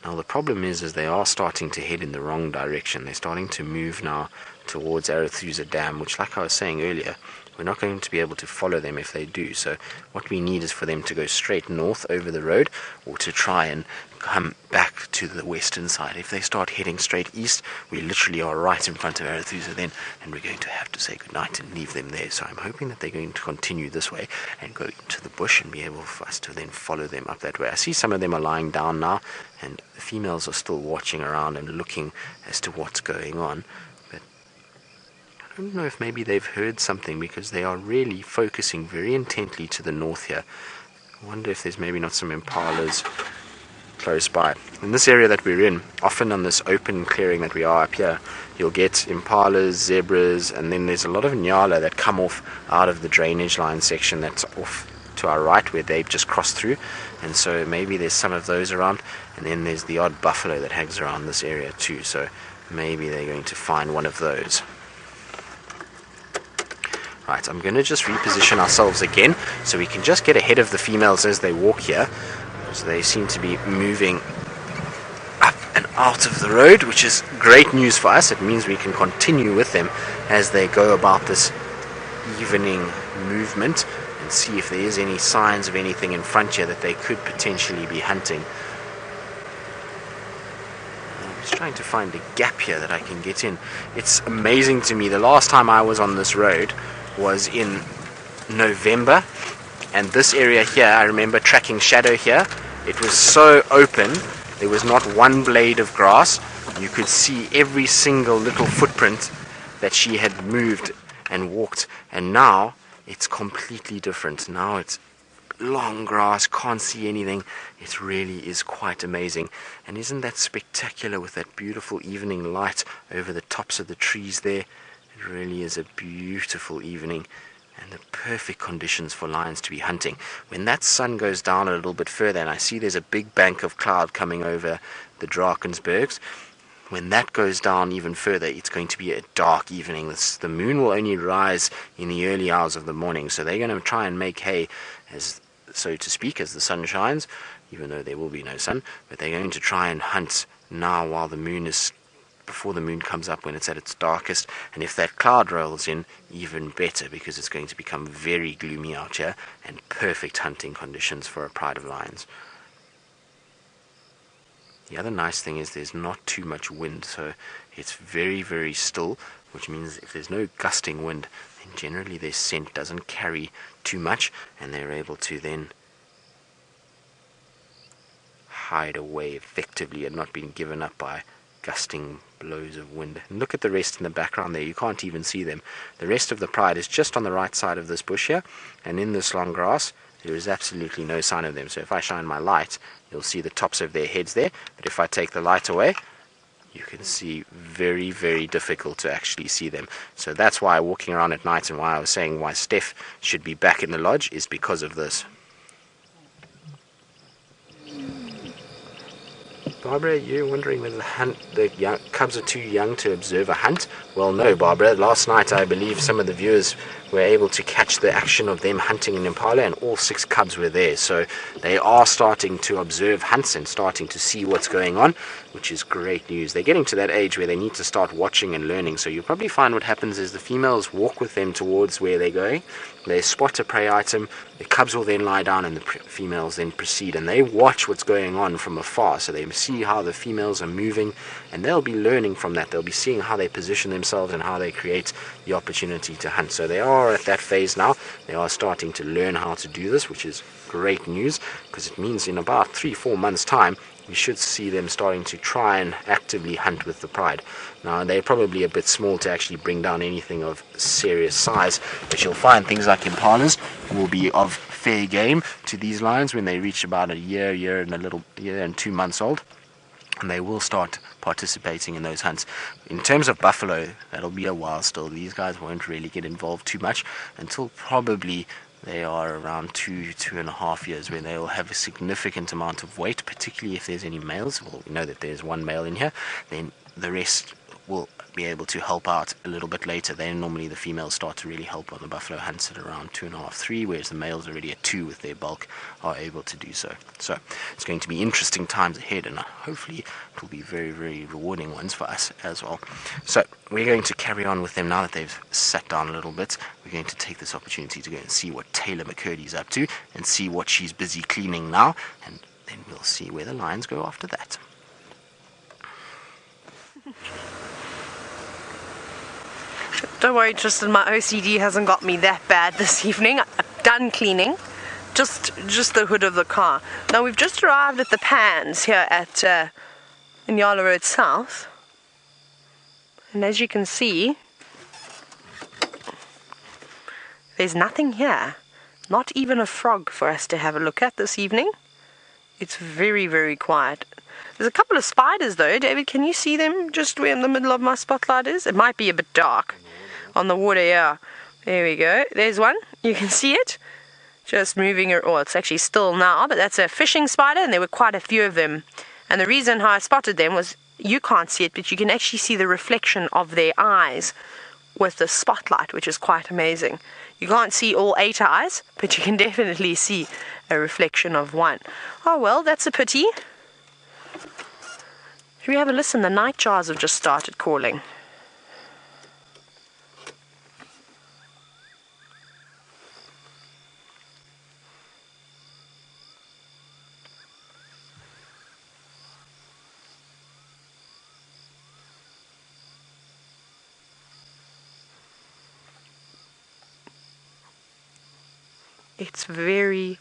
Now the problem is they are starting to head in the wrong direction. They're starting to move now towards Arathusa Dam, which, like I was saying earlier, we're not going to be able to follow them if they do. So what we need is for them to go straight north over the road, or to try and come back to the western side. If they start heading straight east, we literally are right in front of Arathusa then, and we're going to have to say goodnight and leave them there. So I'm hoping that they're going to continue this way and go into the bush and be able for us to then follow them up that way. I see some of them are lying down now, and the females are still watching around and looking as to what's going on. But I don't know if maybe they've heard something, because they are really focusing very intently to the north here. I wonder if there's maybe not some impalas close by. In this area that we're in, often on this open clearing that we are up here, you'll get impalas, zebras, and then there's a lot of nyala that come off out of the drainage line section that's off to our right where they've just crossed through, and so maybe there's some of those around, and then there's the odd buffalo that hangs around this area too, so maybe they're going to find one of those. Right, I'm going to just reposition ourselves again so we can just get ahead of the females as they walk here. So they seem to be moving up and out of the road, which is great news for us. It means we can continue with them as they go about this evening movement and see if there is any signs of anything in front here that they could potentially be hunting. I'm just trying to find a gap here that I can get in. It's amazing to me. The last time I was on this road was in November. And this area here, I remember tracking Shadow here. It was so open, there was not one blade of grass. You could see every single little footprint that she had moved and walked. And now, it's completely different. Now it's long grass, can't see anything. It really is quite amazing. And isn't that spectacular with that beautiful evening light over the tops of the trees there? It really is a beautiful evening, and the perfect conditions for lions to be hunting. When that sun goes down a little bit further, and I see there's a big bank of cloud coming over the Drakensbergs, when that goes down even further, it's going to be a dark evening. The moon will only rise in the early hours of the morning, so they're going to try and make hay, as so to speak, as the sun shines, even though there will be no sun, but they're going to try and hunt now while the moon is before the moon comes up, when it's at its darkest. And if that cloud rolls in, even better, because it's going to become very gloomy out here, and perfect hunting conditions for a pride of lions. The other nice thing is there's not too much wind, so it's very, very still, which means if there's no gusting wind, then generally their scent doesn't carry too much, and they're able to then hide away effectively and not being given up by gusting blows of wind. And look at the rest in the background there. You can't even see them. The rest of the pride is just on the right side of this bush here, and in this long grass there is absolutely no sign of them. So if I shine my light, you'll see the tops of their heads there, but if I take the light away, you can see very, very difficult to actually see them. So that's why walking around at night, and why I was saying why Steph should be back in the lodge, is because of this. Barbara, you're wondering whether the cubs are too young to observe a hunt? Well, no, Barbara. Last night, I believe some of the viewers were able to catch the action of them hunting an impala, and all 6 cubs were there. So they are starting to observe hunts and starting to see what's going on, which is great news. They're getting to that age where they need to start watching and learning. So you'll probably find what happens is the females walk with them towards where they're going. They spot a prey item, the cubs will then lie down, and the females then proceed, and they watch what's going on from afar. So they see how the females are moving, and they'll be learning from that. They'll be seeing how they position themselves and how they create the opportunity to hunt. So they are at that phase now. They are starting to learn how to do this, which is great news, because it means in about 3-4 months time we should see them starting to try and actively hunt with the pride. Now they're probably a bit small to actually bring down anything of serious size, but you'll find things like impalas will be of fair game to these lions when they reach about a year and 2 months old, and they will start participating in those hunts. In terms of buffalo, that'll be a while still. These guys won't really get involved too much until probably they are around 2.5 years, where they will have a significant amount of weight, particularly if there's any males. Well, we know that there's one male in here. Then the rest will be able to help out a little bit later. Then normally the females start to really help on the buffalo hunts at around 2.5, 3, whereas the males already at 2 with their bulk are able to do so. So it's going to be interesting times ahead, and hopefully it will be very, very rewarding ones for us as well. So we're going to carry on with them now that they've sat down a little bit. We're going to take this opportunity to go and see what Taylor McCurdy's up to and see what she's busy cleaning now, and then we'll see where the lions go after that. Don't worry, Tristan, my OCD hasn't got me that bad this evening. I've done cleaning, just the hood of the car. Now we've just arrived at the pans here at Inyala Road South, and as you can see, there's nothing here, not even a frog for us to have a look at this evening. It's very, very quiet. There's a couple of spiders though. David, can you see them just where in the middle of my spotlight is? It might be a bit dark on the water, yeah. There we go. There's one. You can see it. Just moving, it's actually still now, but that's a fishing spider, and there were quite a few of them. And the reason how I spotted them was, you can't see it, but you can actually see the reflection of their eyes with the spotlight, which is quite amazing. You can't see all 8 eyes, but you can definitely see a reflection of one. Oh well, that's a pity. Should we have a listen? The nightjars have just started calling. It's very,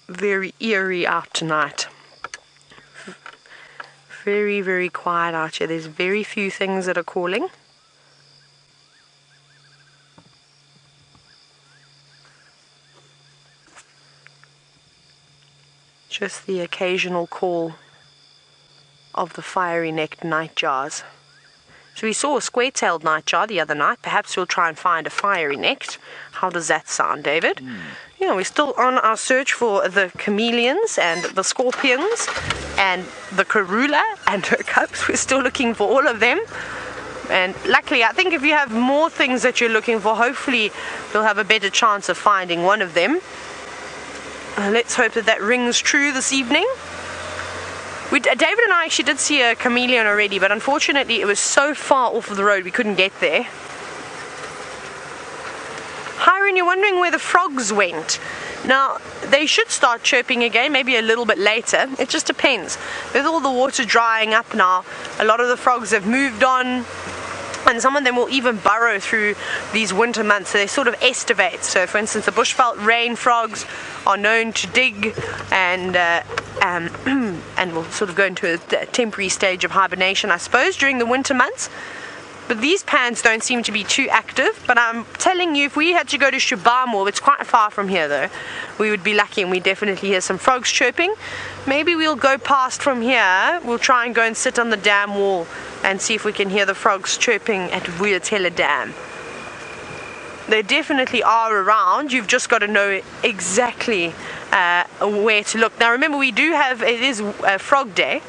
very eerie out tonight. Very, very quiet out here. There's very few things that are calling. Just the occasional call of the fiery-necked nightjars. So we saw a square-tailed nightjar the other night. Perhaps we'll try and find a fiery-necked. How does that sound, David? Yeah, we're still on our search for the chameleons and the scorpions and the karula and her cubs. We're still looking for all of them. And luckily, I think if you have more things that you're looking for, hopefully you'll have a better chance of finding one of them. Let's hope that rings true this evening. David and I actually did see a chameleon already, but unfortunately it was so far off of the road we couldn't get there. Hare, you're wondering where the frogs went. Now, they should start chirping again, maybe a little bit later. It just depends. With all the water drying up now, a lot of the frogs have moved on, and some of them will even burrow through these winter months. So they sort of estivate. So for instance, the bushveld rain frogs are known to dig and will sort of go into a temporary stage of hibernation, I suppose, during the winter months. But these pans don't seem to be too active. But I'm telling you, if we had to go to Shibamo, it's quite far from here though, we would be lucky and we definitely hear some frogs chirping. Maybe we'll go past from here. We'll try and go and sit on the dam wall and see if we can hear the frogs chirping at WildEarthTV Dam. They definitely are around. You've just got to know exactly where to look. Now remember, it is Frog Day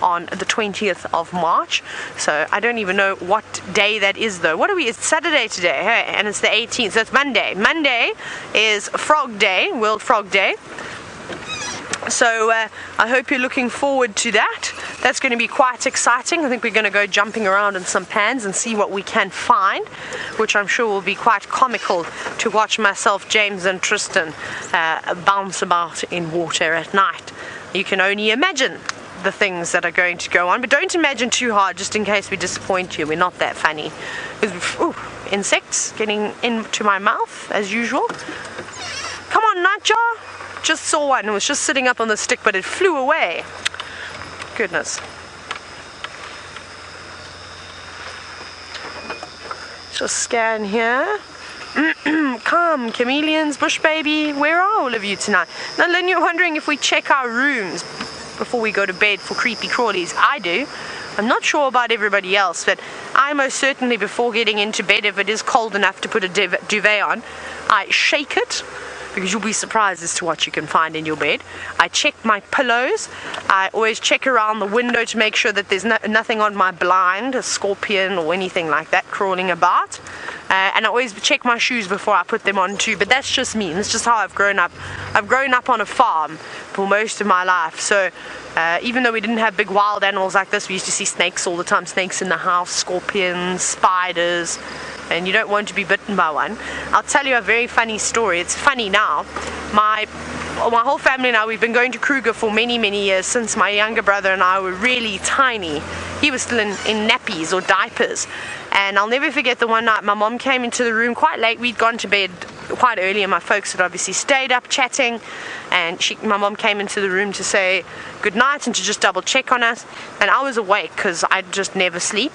on the 20th of March, so I don't even know what day that is though. It's Saturday today, hey? And it's the 18th, so it's Monday. Monday is Frog Day, World Frog Day. So I hope you're looking forward to that. That's going to be quite exciting. I think we're going to go jumping around in some pans and see what we can find, which I'm sure will be quite comical to watch myself, James and Tristan bounce about in water at night. You can only imagine the things that are going to go on, but don't imagine too hard just in case we disappoint you. We're not that funny. Ooh, insects getting into my mouth as usual. Come on, nightjar. Just saw one. It was just sitting up on the stick, but it flew away. Goodness. Just scan here. Come, chameleons, bush baby, where are all of you tonight? Now, Lynn, you're wondering if we check our rooms before we go to bed for creepy crawlies. I do. I'm not sure about everybody else, but I most certainly, before getting into bed, if it is cold enough to put a duvet on, I shake it because you'll be surprised as to what you can find in your bed. I check my pillows. I always check around the window to make sure that there's nothing on my blind, a scorpion or anything like that crawling about. And I always check my shoes before I put them on too, but that's just me. That's just how I've grown up. I've grown up on a farm for most of my life, so even though we didn't have big wild animals like this, we used to see snakes all the time, snakes in the house, scorpions, spiders, and you don't want to be bitten by one. I'll tell you a very funny story. It's funny now. My whole family and I, we've been going to Kruger for many, many years since my younger brother and I were really tiny. He was still in nappies or diapers. And I'll never forget the one night my mom came into the room quite late. We'd gone to bed quite early and my folks had obviously stayed up chatting. And my mom came into the room to say good night and to just double check on us. And I was awake because I just never sleep.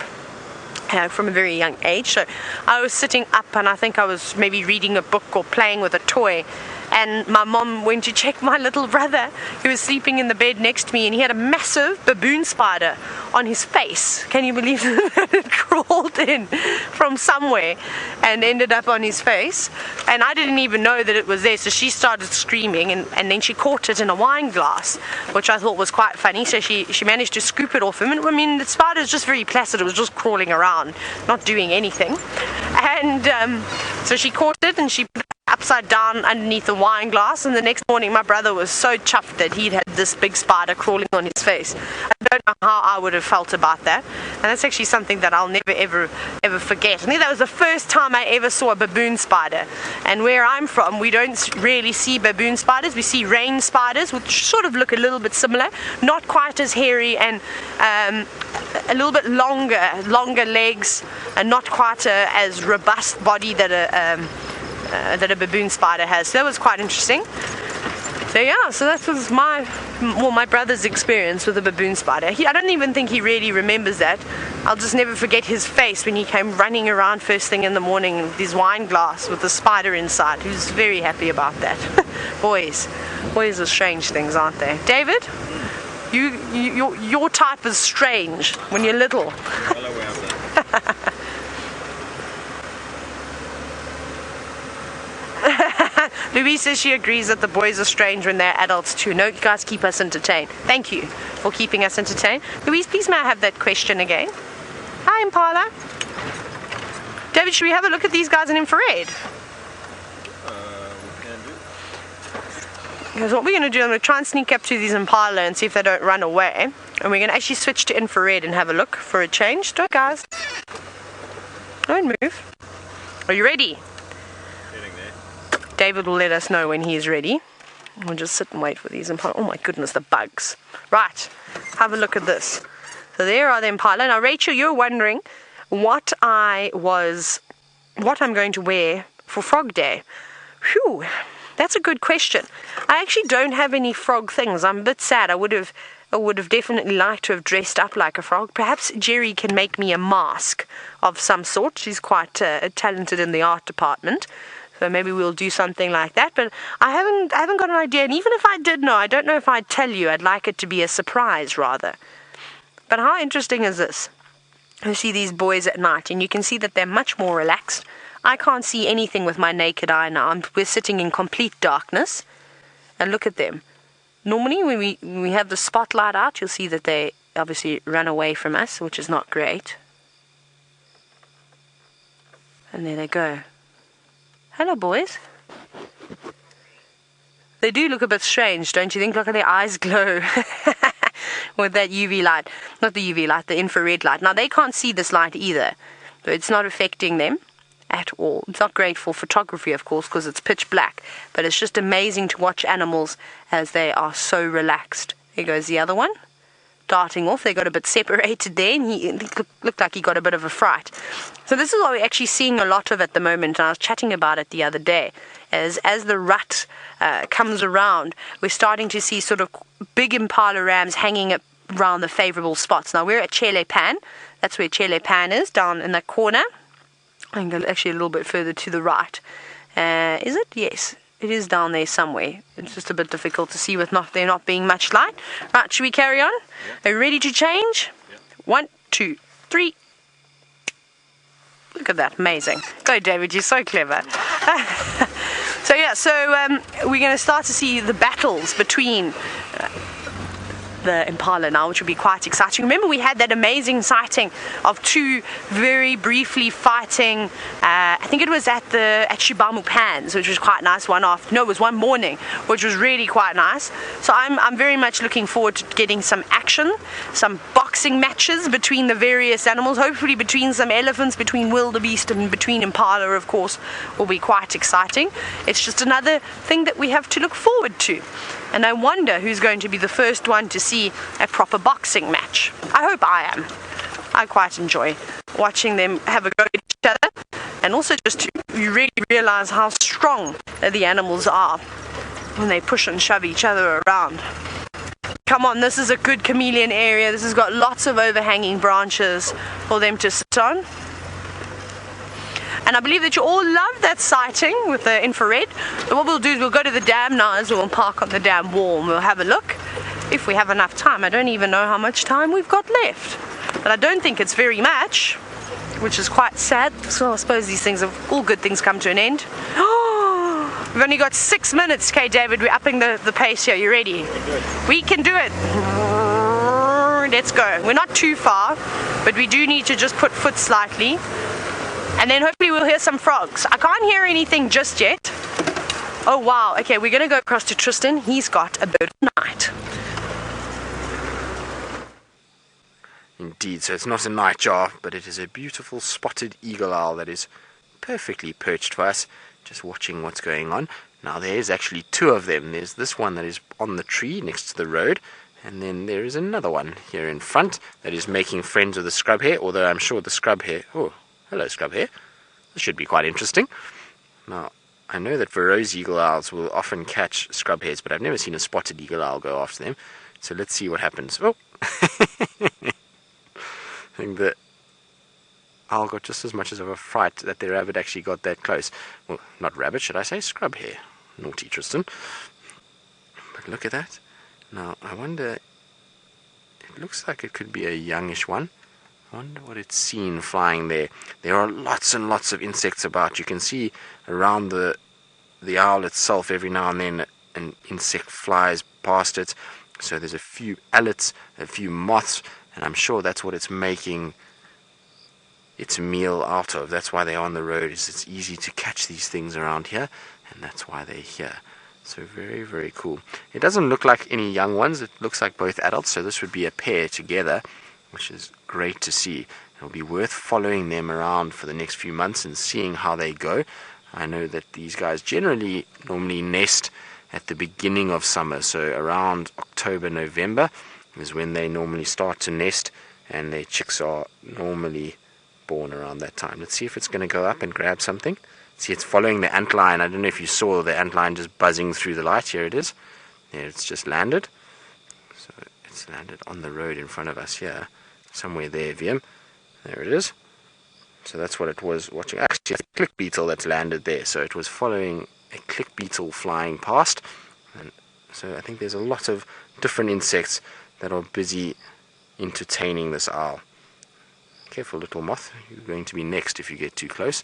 From a very young age, so I was sitting up and I think I was maybe reading a book or playing with a toy, and my mom went to check my little brother who was sleeping in the bed next to me, and he had a massive baboon spider on his face. Can you believe that? It crawled in from somewhere and ended up on his face, and I didn't even know that it was there, so she started screaming, and then she caught it in a wine glass, which I thought was quite funny. So she managed to scoop it off him, and I mean, the spider is just very placid. It was just crawling around, not doing anything, and so she caught it and she put it upside down underneath the wine glass, and the next morning my brother was so chuffed that he'd had this big spider crawling on his face. I don't know how I would have felt about that, and that's actually something that I'll never ever forget. I think that was the first time I ever saw a baboon spider, and where I'm from we don't really see baboon spiders. We see rain spiders, which sort of look a little bit similar, not quite as hairy and a little bit longer legs, and not quite as robust body that a baboon spider has. So that was quite interesting. So yeah, so that was my brother's experience with a baboon spider. I don't even think he really remembers that. I'll just never forget his face when he came running around first thing in the morning with his wine glass with the spider inside. He was very happy about that. Boys are strange things, aren't they? David, your type is strange when you're little. Well aware of that. Louise says she agrees that the boys are strange when they're adults too. No, you guys keep us entertained. Thank you for keeping us entertained. Louise, please may I have that question again? Hi, Impala. David, should we have a look at these guys in infrared? We can do. Because what we're going to do, I'm going to try and sneak up to these Impala and see if they don't run away. And we're going to actually switch to infrared and have a look for a change. Don't, guys. Don't move. Are you ready? David will let us know when he is ready. We'll just sit and wait for these Impala. Oh my goodness, the bugs. Right, have a look at this. So there are the Impala. Now Rachel, you're wondering what I'm going to wear for Frog Day. Whew, that's a good question. I actually don't have any frog things. I'm a bit sad. I would have definitely liked to have dressed up like a frog. Perhaps Jerry can make me a mask of some sort. She's quite talented in the art department. So maybe we'll do something like that, but I haven't got an idea. And even if I did know, I don't know if I'd tell you. I'd like it to be a surprise rather. But how interesting is this? You see these boys at night, and you can see that they're much more relaxed. I can't see anything with my naked eye now. We're sitting in complete darkness, and look at them. Normally, when we have the spotlight out, you'll see that they obviously run away from us, which is not great. And there they go. Hello, boys. They do look a bit strange, don't you think? Look at their eyes glow with that UV light. Not the UV light, the infrared light. Now, they can't see this light either, so it's not affecting them at all. It's not great for photography, of course, because it's pitch black, but it's just amazing to watch animals as they are so relaxed. There goes the other one, darting off. They got a bit separated there, and he looked like he got a bit of a fright. So this is what we're actually seeing a lot of at the moment, and I was chatting about it the other day. As the rut comes around, we're starting to see sort of big Impala rams hanging up around the favourable spots. Now we're at Chele Pan. That's where Chele Pan is, down in that corner. I can go actually a little bit further to the right. Is it? Yes. It is down there somewhere. It's just a bit difficult to see with there not being much light. Right, should we carry on? Yeah. Are you ready to change? Yeah. 1, 2, 3. Look at that, amazing. Go, David, you're so clever. So yeah, we're going to start to see the battles between the Impala now, which will be quite exciting. Remember, we had that amazing sighting of two very briefly fighting. I think it was at Shibamu Pans, which was quite nice. It was one morning, which was really quite nice. So I'm very much looking forward to getting some action, some boxing matches between the various animals. Hopefully, between some elephants, between wildebeest, and between Impala, of course, will be quite exciting. It's just another thing that we have to look forward to. And I wonder who's going to be the first one to see a proper boxing match. I hope I am. I quite enjoy watching them have a go at each other, and also just to really realize how strong the animals are when they push and shove each other around. Come on, this is a good chameleon area. This has got lots of overhanging branches for them to sit on. And I believe that you all love that sighting with the infrared. So what we'll do is we'll go to the dam now, as we'll park on the dam wall, and we'll have a look if we have enough time. I don't even know how much time we've got left, but I don't think it's very much, which is quite sad. So I suppose these things, all good things come to an end. Oh, we've only got 6 minutes, okay, David, we're upping the pace here. You ready? We can do it. Let's go. We're not too far, but we do need to just put foot slightly. And then hopefully we'll hear some frogs. I can't hear anything just yet. Oh wow, okay, we're gonna go across to Tristan. He's got a bird of night. Indeed, so it's not a nightjar, but it is a beautiful spotted eagle owl that is perfectly perched for us, just watching what's going on. Now there's actually two of them. There's this one that is on the tree next to the road, and then there is another one here in front that is making friends with the scrub hare, although I'm sure the scrub hare... Oh, hello, scrub hare. This should be quite interesting. Now, I know that Faroese eagle owls will often catch scrub hares, but I've never seen a spotted eagle owl go after them. So let's see what happens. Oh! I think the owl got just as much of a fright that the rabbit actually got that close. Well, not rabbit, should I say? Scrub hare. Naughty Tristan. But look at that. Now, I wonder... It looks like it could be a youngish one. I wonder what it's seen flying there. There are lots and lots of insects about. You can see around the owl itself every now and then an insect flies past it. So there's a few owlets, a few moths, and I'm sure that's what it's making its meal out of. That's why they're on the road. It's easy to catch these things around here, and that's why they're here. So very, very cool. It doesn't look like any young ones. It looks like both adults, so this would be a pair together, which is great to see. It'll be worth following them around for the next few months and seeing how they go. I know that these guys normally nest at the beginning of summer, so around October, November is when they normally start to nest, and their chicks are normally born around that time. Let's see if it's going to go up and grab something. See, it's following the antlion. I don't know if you saw the antlion just buzzing through the light. Here it is. There, it's just landed. So it's landed on the road in front of us here. Somewhere there, VM. There it is. So that's what it was watching. Actually, it's a click beetle that's landed there. So it was following a click beetle flying past. And so I think there's a lot of different insects that are busy entertaining this owl. Careful, little moth. You're going to be next if you get too close.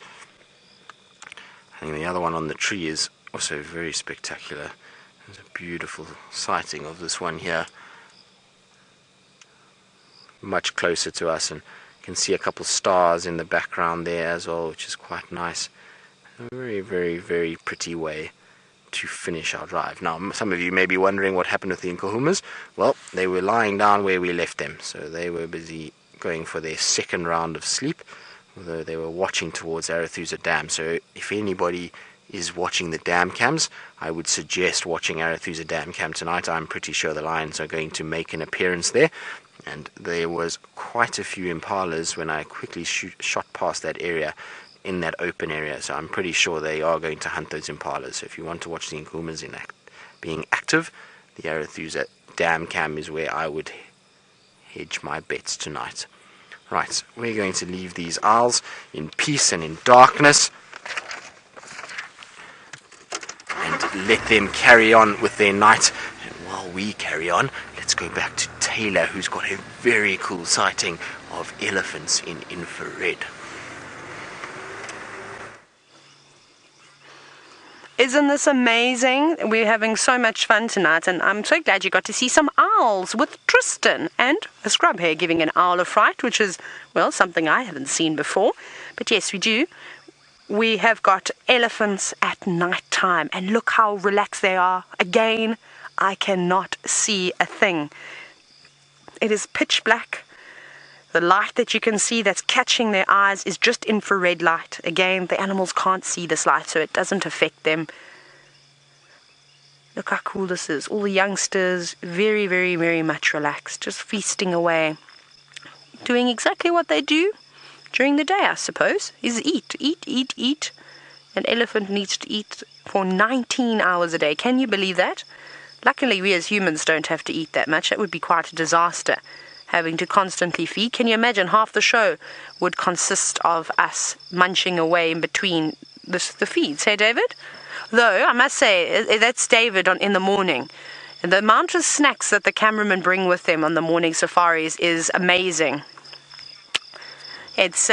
I think the other one on the tree is also very spectacular. There's a beautiful sighting of this one here. Much closer to us, and you can see a couple stars in the background there as well, which is quite nice. A very, very, very pretty way to finish our drive. Now, some of you may be wondering what happened with the Nkuhumas. Well, they were lying down where we left them, so they were busy going for their second round of sleep, although they were watching towards Arathusa Dam. So if anybody is watching the dam cams, I would suggest watching Arathusa Dam Cam tonight. I'm pretty sure the lions are going to make an appearance there. And there was quite a few impalas when I quickly shot past that area, in that open area. So I'm pretty sure they are going to hunt those impalas. So if you want to watch the Nkuhumas being active, the Arathusa Dam Cam is where I would hedge my bets tonight. Right, we're going to leave these owls in peace and in darkness and let them carry on with their night. And while we carry on, let's go back to Taylor, who's got a very cool sighting of elephants in infrared. Isn't this amazing? We're having so much fun tonight, and I'm so glad you got to see some owls with Tristan and a scrub hare giving an owl a fright, which is, well, something I haven't seen before. But yes, we do. We have got elephants at night time, and look how relaxed they are. Again, I cannot see a thing. It is pitch black. The light that you can see that's catching their eyes is just infrared light. Again, the animals can't see this light, so it doesn't affect them. Look how cool this is. All the youngsters, very, very, very much relaxed, just feasting away. Doing exactly what they do during the day, I suppose, is eat, eat, eat, eat. An elephant needs to eat for 19 hours a day. Can you believe that? Luckily, we as humans don't have to eat that much. That would be quite a disaster, having to constantly feed. Can you imagine half the show would consist of us munching away in between the feeds? Hey, David? Though, I must say, that's David in the morning. And the amount of snacks that the cameramen bring with them on the morning safaris is amazing. It's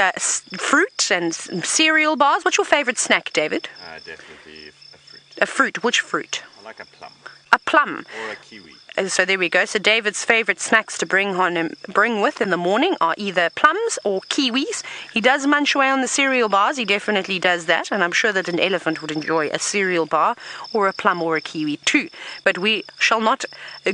fruit and cereal bars. What's your favorite snack, David? Definitely a fruit. A fruit. Which fruit? I like a plum. A plum. Or a kiwi. So there we go. So David's favorite snacks to bring with in the morning are either plums or kiwis. He does munch away on the cereal bars. He definitely does that. And I'm sure that an elephant would enjoy a cereal bar or a plum or a kiwi too. But we shall not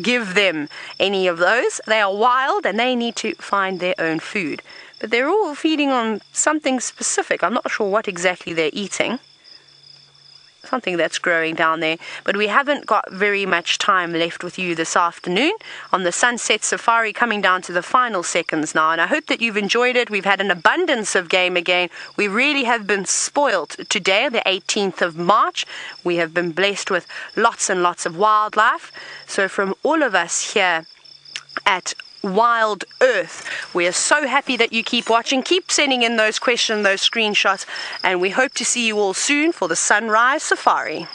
give them any of those. They are wild and they need to find their own food. But they're all feeding on something specific. I'm not sure what exactly they're eating. Something that's growing down there. But we haven't got very much time left with you this afternoon on the Sunset Safari, coming down to the final seconds now. And I hope that you've enjoyed it. We've had an abundance of game again. We really have been spoilt today, the 18th of March. We have been blessed with lots and lots of wildlife. So from all of us here at Wild Earth, we are so happy that you keep watching. Keep sending in those questions, those screenshots, and we hope to see you all soon for the Sunrise Safari.